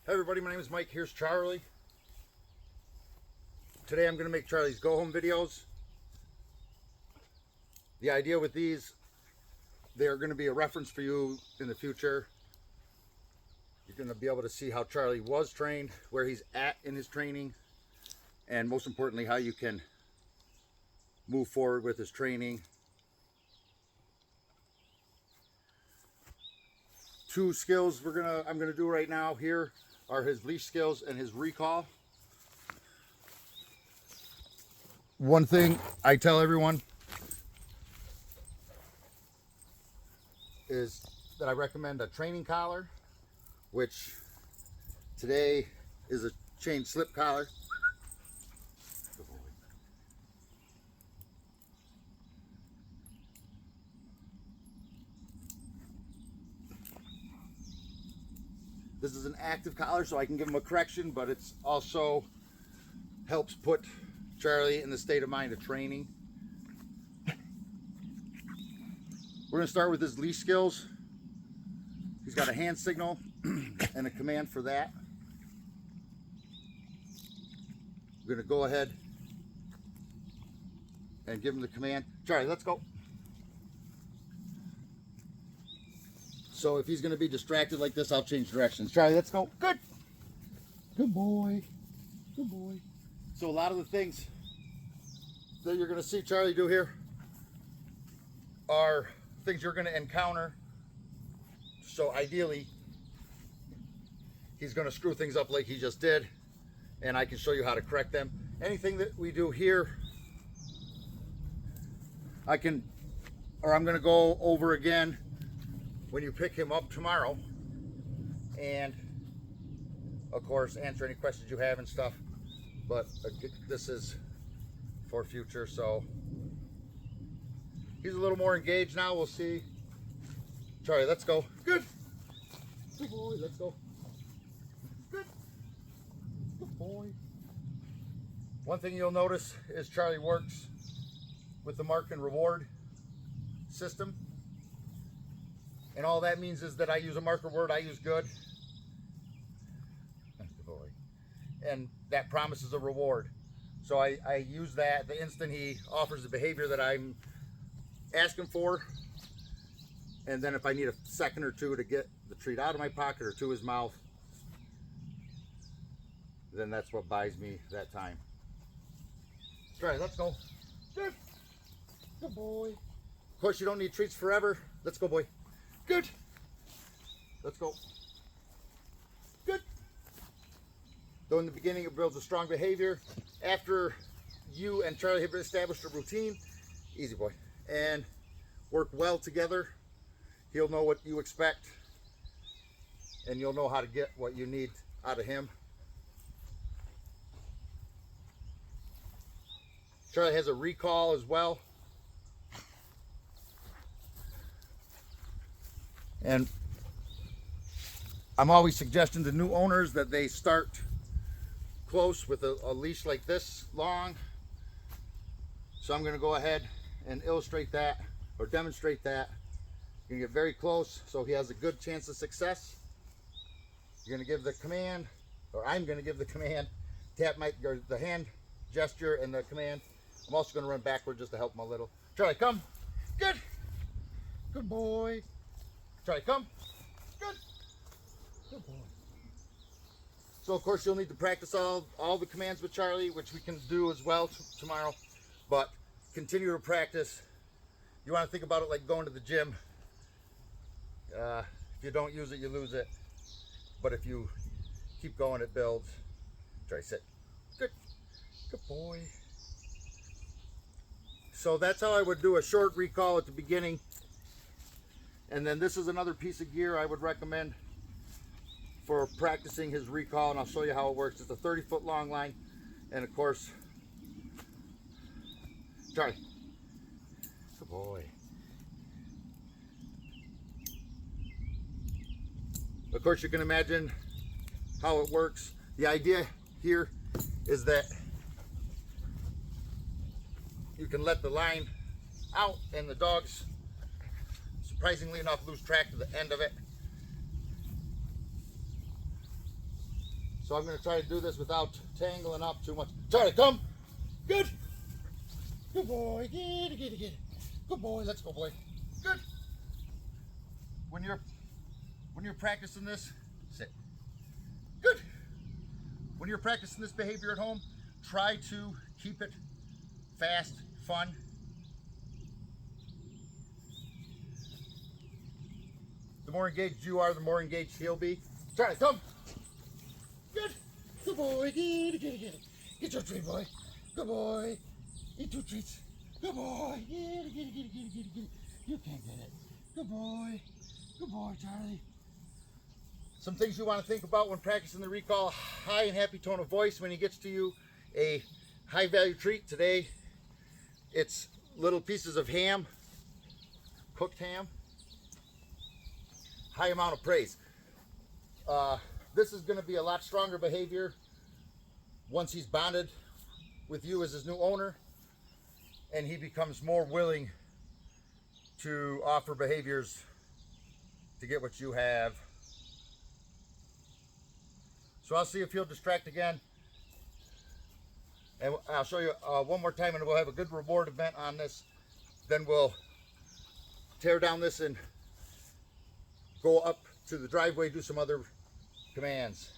Hey everybody, my name is Mike. Here's Charlie. Today I'm going to make Charlie's go home videos. The idea with these, they are going to be a reference for you in the future. You're going to be able to see how Charlie was trained, where he's at in his training, and most importantly, how you can move forward with his training. Two skills I'm gonna do right now here are his leash skills and his recall. One thing I tell everyone is that I recommend a training collar, which today is a chain slip collar. This is an active collar, so I can give him a correction, but it's also helps put Charlie in the state of mind of training. We're gonna start with his leash skills. He's got a hand signal and a command for that. We're gonna go ahead and give him the command. Charlie, let's go. So if he's going to be distracted like this, I'll change directions. Charlie, let's go. Good. Good boy. Good boy. So a lot of the things that you're going to see Charlie do here are things you're going to encounter. So ideally, he's going to screw things up like he just did, and I can show you how to correct them. Anything that we do here, I'm going to go over again when you pick him up tomorrow, and of course answer any questions you have and stuff, but this is for future. So he's a little more engaged now. We'll see. Charlie, let's go. Good. Good boy, let's go. Good. Good boy. One thing you'll notice is Charlie works with the mark and reward system. And all that means is that I use a marker word, I use good. And that promises a reward. So I use that the instant he offers the behavior that I'm asking for. And then if I need a second or two to get the treat out of my pocket or to his mouth, then that's what buys me that time. All right, let's go. Good. Good boy. Of course, you don't need treats forever. Let's go, boy. Good. Let's go. Good. Though in the beginning it builds a strong behavior, after you and Charlie have established a routine, easy boy, and work well together, he'll know what you expect, and you'll know how to get what you need out of him. Charlie has a recall as well. And I'm always suggesting to new owners that they start close with a leash like this long. So I'm going to go ahead and illustrate that or demonstrate that. You're going to get very close so he has a good chance of success. You're going to give the command, or I'm going to give the command, tap the hand gesture and the command. I'm also going to run backward just to help him a little. Charlie, come. Good. Good boy. Charlie, come. Good. Good boy. So of course you'll need to practice all the commands with Charlie, which we can do as well tomorrow. But continue to practice. You want to think about it like going to the gym. If you don't use it, you lose it. But if you keep going, it builds. Charlie, sit. Good. Good boy. So that's how I would do a short recall at the beginning. And then this is another piece of gear I would recommend for practicing his recall, and I'll show you how it works. It's a 30-foot long line, and of course, Charlie, good boy. Of course, you can imagine how it works. The idea here is that you can let the line out, and the dogs, surprisingly enough, lose track of the end of it. So I'm going to try to do this without tangling up too much. Charlie, come. Good. Good boy. Get it, get it, get it. Good boy. Let's go, boy. Good. When you're practicing this, sit. Good. When you're practicing this behavior at home, try to keep it fast, fun. The more engaged you are, the more engaged he'll be. Charlie, come. Good. Good boy. Get it, get it, get it. Get your treat, boy. Good boy. Eat 2 treats. Good boy. Get it, get it, get it, get it, get it, get it. You can't get it. Good boy. Good boy, Charlie. Some things you want to think about when practicing the recall: high and happy tone of voice when he gets to you. A high value treat. Today, it's little pieces of ham, cooked ham. High amount of praise. This is going to be a lot stronger behavior once he's bonded with you as his new owner, and he becomes more willing to offer behaviors to get what you have. So I'll see if he'll distract again, and I'll show you one more time, and we'll have a good reward event on this. Then we'll tear down this and go up to the driveway, do some other commands.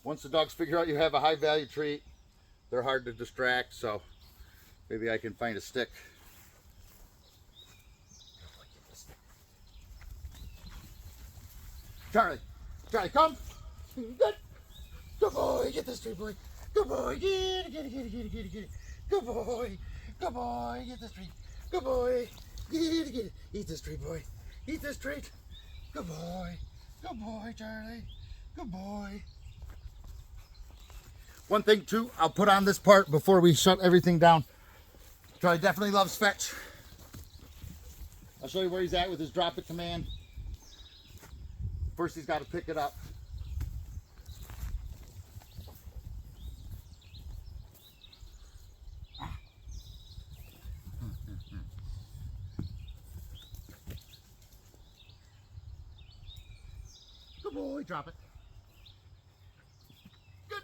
Once the dogs figure out you have a high value treat, they're hard to distract, so maybe I can find a stick. Charlie, Charlie, come. Good. Good boy, get this treat, boy. Good boy, get it, get it, get it, get it, get it, get it. Good boy, good boy, get this treat. Good boy, get it, get it. Eat this treat, boy. Eat this treat. Good boy, Charlie. Good boy. One thing too, I'll put on this part before we shut everything down. Charlie definitely loves fetch. I'll show you where he's at with his drop it command. First, he's got to pick it up. Good boy, drop it. Good.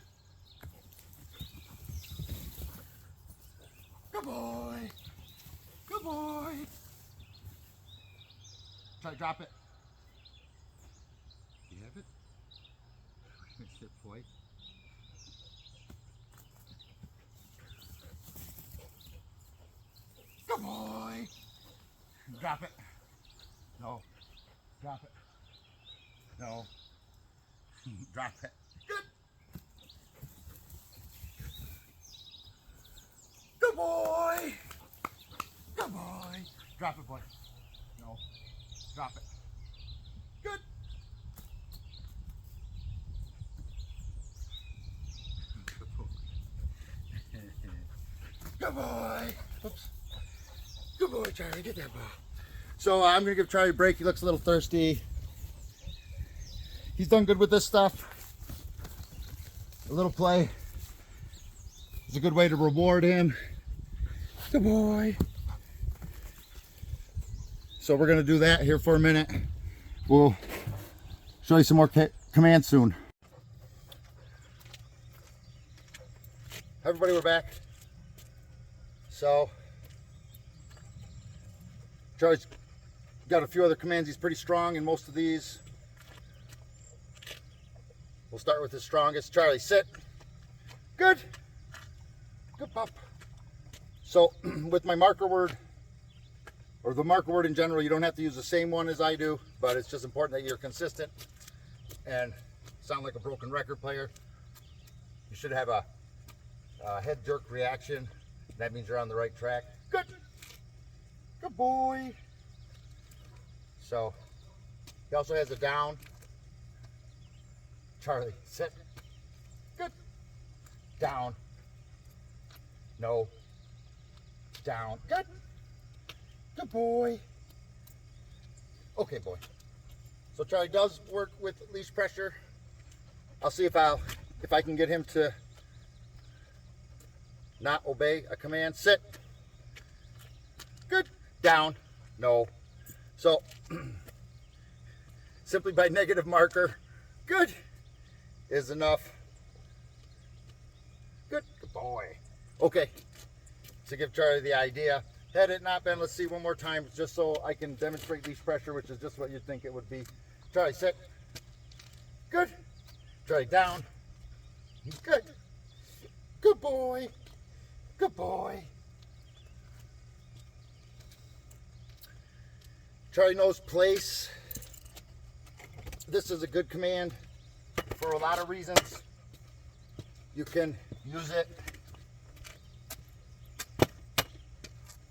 Good boy. Good boy. Try to drop it. You have it? Good boy. Good boy. Drop it. No. Drop it. No. Drop it. Good. Good boy. Good boy. Drop it, boy. No. Drop it. Good. Good boy. Oops. Good boy, Charlie. Get that ball. So I'm going to give Charlie a break. He looks a little thirsty. He's done good with this stuff. A little play is a good way to reward him. Good boy. So we're going to do that here for a minute. We'll show you some more commands soon. Everybody, we're back. So Charlie's got a few other commands. He's pretty strong in most of these. We'll start with the strongest. Charlie, sit. Good. Good pup. So with my marker word, or the marker word in general, you don't have to use the same one as I do, but it's just important that you're consistent and sound like a broken record player. You should have a head jerk reaction. That means you're on the right track. Good. Good boy. So he also has a down. Charlie, sit. Good. Down. No. Down. Good. Good boy. Okay, boy. So Charlie does work with leash pressure. I'll see if I can get him to not obey a command. Sit. Good. Down. No. So simply by negative marker. Good is enough. Good boy. Okay, to give Charlie the idea. Had it not been, let's see one more time, just so I can demonstrate leash pressure, which is just what you'd think it would be. Charlie, sit. Good. Charlie, down. Good. Good boy. Good boy. Charlie knows place. This is a good command for a lot of reasons. You can use it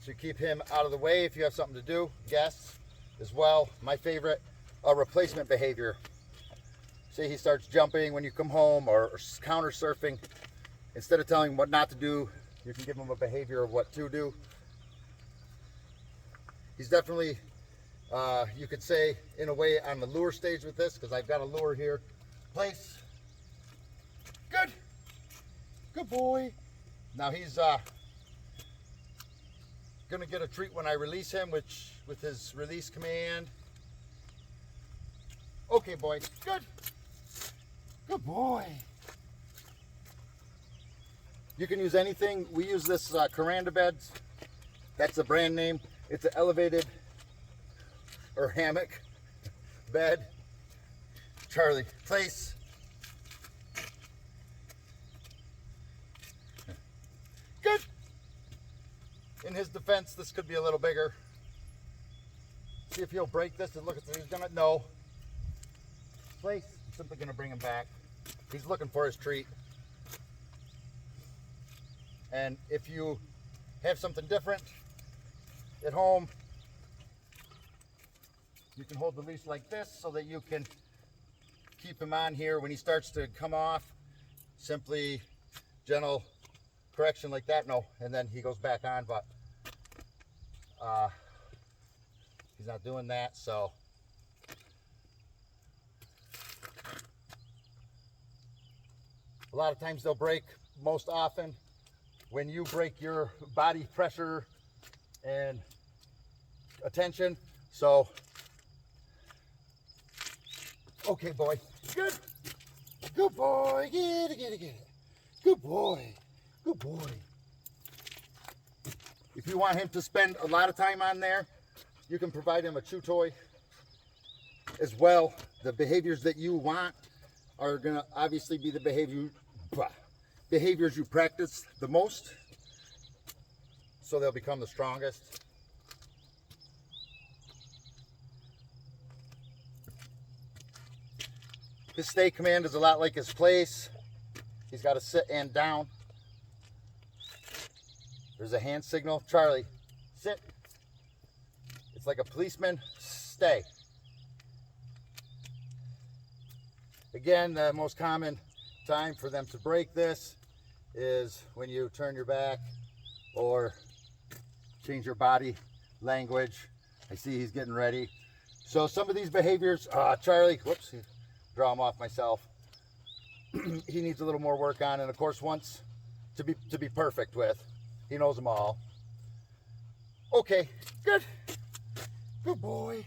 to keep him out of the way if you have something to do. Guests as well. My favorite, replacement behavior. Say he starts jumping when you come home or counter surfing. Instead of telling him what not to do, you can give him a behavior of what to do. He's definitely, you could say, in a way, on the lure stage with this, because I've got a lure here. Place. Good. Good boy. Now he's gonna get a treat when I release him, which with his release command. Okay, boy. Good. Good boy. You can use anything. We use this Kuranda beds. That's the brand name. It's an elevated or hammock bed. Charlie, place. Good. In his defense, this could be a little bigger. See if he'll break this and look at this. He's gonna, no. Place. I'm simply gonna bring him back. He's looking for his treat. And if you have something different at home, you can hold the leash like this so that you can keep him on here. When he starts to come off, simply gentle correction like that. No, and then he goes back on, but he's not doing that, so a lot of times they'll break. Most often when you break your body pressure and attention. So okay, boy. Good. Good boy. Get it, get it, get it. Good boy. Good boy. If you want him to spend a lot of time on there, you can provide him a chew toy as well. The behaviors that you want are going to obviously be the behaviors you practice the most, so they'll become the strongest. His stay command is a lot like his place. He's got to sit and down. There's a hand signal. Charlie, sit. It's like a policeman. Stay. Again, the most common time for them to break this is when you turn your back or change your body language. I see he's getting ready. So some of these behaviors, Charlie, whoops, draw him off myself. He needs a little more work on, and of course, once to be perfect with. He knows them all. Okay, good. Good boy.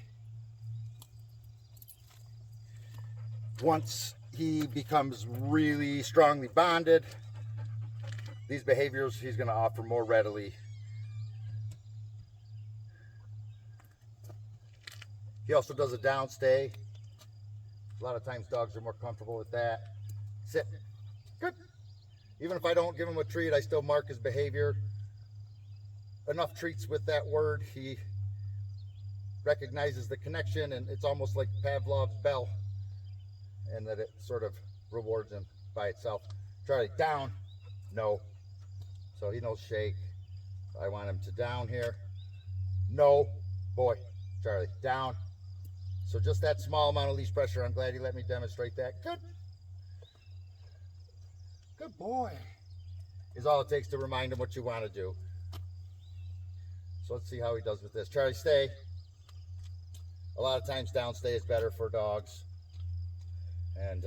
Once he becomes really strongly bonded, these behaviors he's going to offer more readily. He also does a down stay. A lot of times dogs are more comfortable with that. Sit. Good. Even if I don't give him a treat, I still mark his behavior. Enough treats with that word, he recognizes the connection, and it's almost like Pavlov's bell, and that it sort of rewards him by itself. Charlie, down. No. So he knows shake. I want him to down here. No. Boy. Charlie, down. So just that small amount of leash pressure. I'm glad he let me demonstrate that. Good. Good boy. Is all it takes to remind him what you want to do. So let's see how he does with this. Charlie, stay. A lot of times down stay is better for dogs. And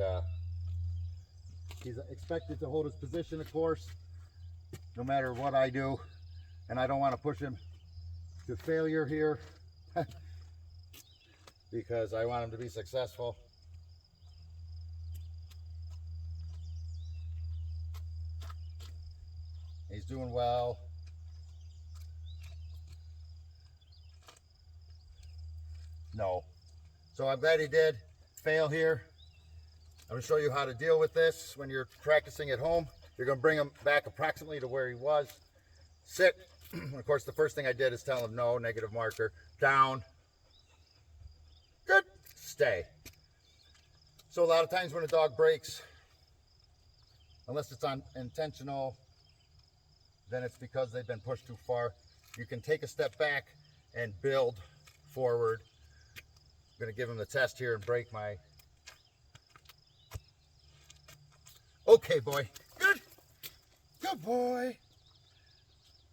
he's expected to hold his position, of course, no matter what I do. And I don't want to push him to failure here. because I want him to be successful. He's doing well. No. So I'm glad he did fail here. I'm going to show you how to deal with this when you're practicing at home. You're going to bring him back approximately to where he was. Sit. Of course, the first thing I did is tell him no, negative marker. Down. Good. Stay. So a lot of times when a dog breaks, unless it's intentional, then it's because they've been pushed too far. You can take a step back and build forward. I'm going to give him the test here and break my... Okay, boy. Good. Good boy.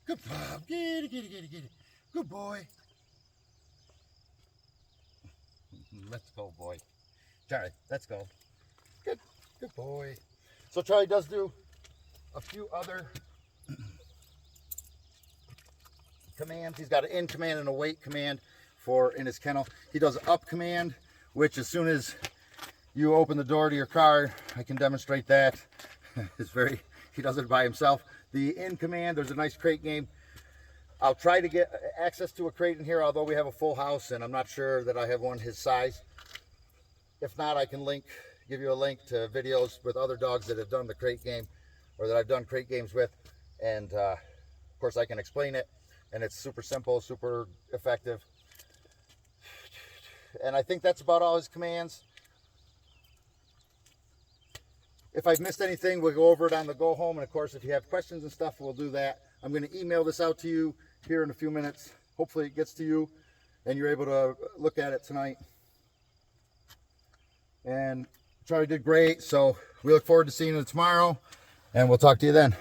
Good Bob. Get it, get it, get it, get it. Good boy. Let's go, boy. Charlie, let's go. Good. Good boy. So Charlie does do a few other commands. He's got an in command and a wait command for in his kennel. He does an up command, which as soon as you open the door to your car, I can demonstrate that. He does it by himself. The in command, there's a nice crate game. I'll try to get access to a crate in here, although we have a full house and I'm not sure that I have one his size. If not, I can give you a link to videos with other dogs that have done the crate game or that I've done crate games with. And of course I can explain it, and it's super simple, super effective. And I think that's about all his commands. If I've missed anything, we'll go over it on the go home. And of course, if you have questions and stuff, we'll do that. I'm going to email this out to you here in a few minutes. Hopefully it gets to you and you're able to look at it tonight. And Charlie did great. So we look forward to seeing you tomorrow, and we'll talk to you then.